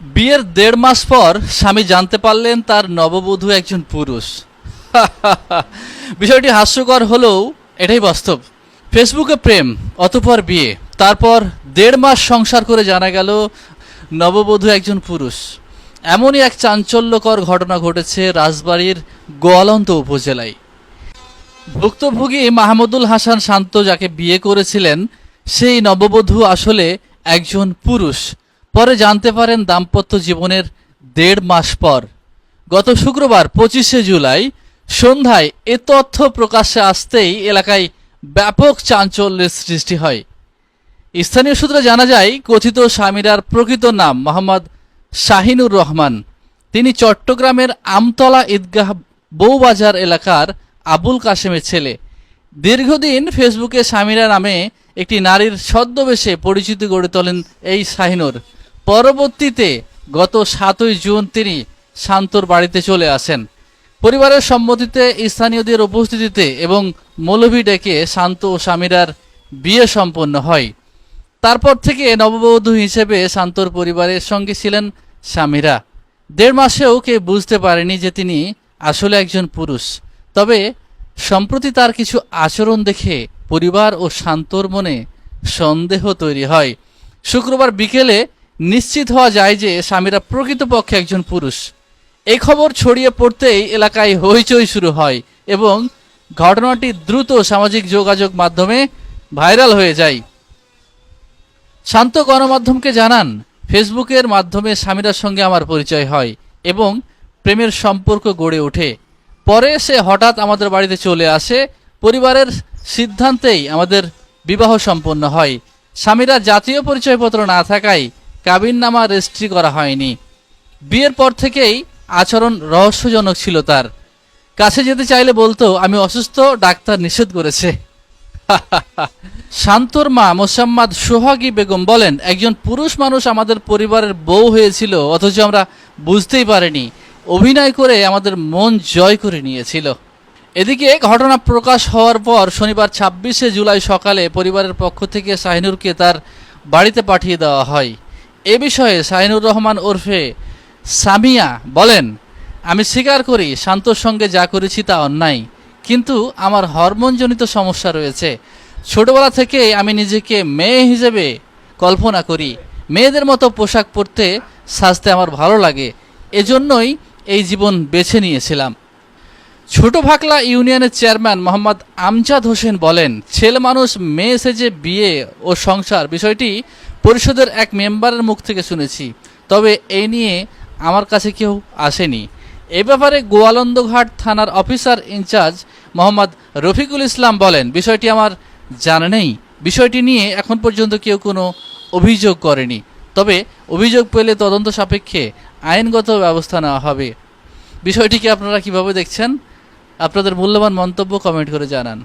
বিয়ের ১.৫ মাস পর স্বামী জানতে পারলেন তার নববধূ একজন পুরুষ। বিষয়টি হাস্যকর হলেও এটাই বাস্তব। ফেসবুকে প্রেম, অতঃপর বিয়ে, তারপর ১.৫ মাস সংসার করে জানা গেল নববধূ একজন পুরুষ। এমনই এক চাঞ্চল্যকর ঘটনা ঘটেছে রাজবাড়ীর গোয়ালন্দ উপজেলায়। ভুক্তভোগী মাহমুদুল হাসান শান্ত যাকে বিয়ে করেছিলেন সেই নববধূ আসলে একজন পুরুষ। পরে জানতে পারেন দাম্পত্য জীবনের ১.৫ মাস পর। গত শুক্রবার ২৫শে জুলাই সন্ধ্যায় এ তথ্য প্রকাশ্যে আসতেই এলাকায় ব্যাপক চাঞ্চল্যের সৃষ্টি হয়। স্থানীয় সূত্রে জানা যায়, কথিত স্বামীরার প্রকৃত নাম মোহাম্মদ শাহিনুর রহমান। তিনি চট্টগ্রামের আমতলা ঈদগাহ বউবাজার এলাকার আবুল কাশেমের ছেলে। দীর্ঘদিন ফেসবুকে স্বামীরা নামে একটি নারীর ছদ্মবেশে পরিচিতি গড়ে তোলেন এই শাহিনুর। পরবর্তীতে গত ৭ই জুন তিনি শান্তর বাড়িতে চলে আসেন। পরিবারের সম্মতিতে, স্থানীয়দের উপস্থিতিতে এবং মৌলভী ডেকে শান্ত ও স্বামীরার বিয়ে সম্পন্ন হয়। তারপর থেকে নববধূ হিসেবে শান্তর পরিবারের সঙ্গে ছিলেন স্বামীরা। ১.৫ মাসেও কেউ বুঝতে পারেনি যে তিনি আসলে একজন পুরুষ। তবে সম্প্রতি তার কিছু আচরণ দেখে পরিবার ও শান্তর মনে সন্দেহ তৈরি হয়। শুক্রবার বিকেলে নিশ্চিত হওয়া যায় যে স্বামীরা প্রকৃতপক্ষে একজন পুরুষ। এই খবর ছড়িয়ে পড়তেই এলাকায় হইচই শুরু হয় এবং ঘটনাটি দ্রুত সামাজিক যোগাযোগ মাধ্যমে ভাইরাল হয়ে যায়। শান্ত গণমাধ্যমকে জানান, ফেসবুকের মাধ্যমে স্বামীরার সঙ্গে আমার পরিচয় হয় এবং প্রেমের সম্পর্ক গড়ে ওঠে। পরে সে হঠাৎ আমাদের বাড়িতে চলে আসে। পরিবারের সিদ্ধান্তেই আমাদের বিবাহ সম্পন্ন হয়। স্বামীরা জাতীয় পরিচয়পত্র না থাকায় কাবিননামা রেজিস্ট্রি করা হয়নি। বিয়ের পর থেকেই আচরণ রহস্যজনক ছিল তার। কাছে যেতে চাইলে বলতো আমি অসুস্থ, ডাক্তার নিষেধ করেছে। শান্তর মা মোসাম্মদ সোহাগী বেগম বলেন, একজন পুরুষ মানুষ আমাদের পরিবারের বউ হয়েছিল, অথচ আমরা বুঝতেই পারিনি। অভিনয় করে আমাদের মন জয় করে নিয়েছিল। এদিকে ঘটনা প্রকাশ হওয়ার পর শনিবার ২৬শে জুলাই সকালে পরিবারের পক্ষ থেকে শাহিনুরকে তার বাড়িতে পাঠিয়ে দেওয়া হয়। এ বিষয়ে শাহিনুর রহমান ওরফে সামিয়া বলেন, আমি স্বীকার করি শান্তর সঙ্গে যা করেছি তা অন্যায়, কিন্তু আমার হরমোনজনিত সমস্যা রয়েছে। ছোটবেলা থেকে আমি নিজেকে মেয়ে হিসেবে কল্পনা করি। মেয়েদের মতো পোশাক পরতে, সাজতে আমার ভালো লাগে। এজন্যই এই জীবন বেছে নিয়েছিলাম। ছোট ভাকলা ইউনিয়নের চেয়ারম্যান মোহাম্মদ আমজাদ হোসেন বলেন, ছেলে মানুষ মেয়ে সেজে বিয়ে ও সংসার বিষয়টি পরিষদের এক মেম্বারের মুখ থেকে শুনেছি, তবে এই নিয়ে আমার কাছে কেউ আসেনি। এ ব্যাপারে গোয়ালন্দঘাট থানার অফিসার ইনচার্জ মোহাম্মদ রফিকুল ইসলাম বলেন, বিষয়টি আমার জানা নেই। বিষয়টি নিয়ে এখন পর্যন্ত কেউ কোনো অভিযোগ করেনি, তবে অভিযোগ পেলে তদন্ত সাপেক্ষে আইনগত ব্যবস্থা নেওয়া হবে। বিষয়টিকে আপনারা কিভাবে দেখছেন? আপনাদের মূল্যবান মন্তব্য কমেন্ট করে জানান।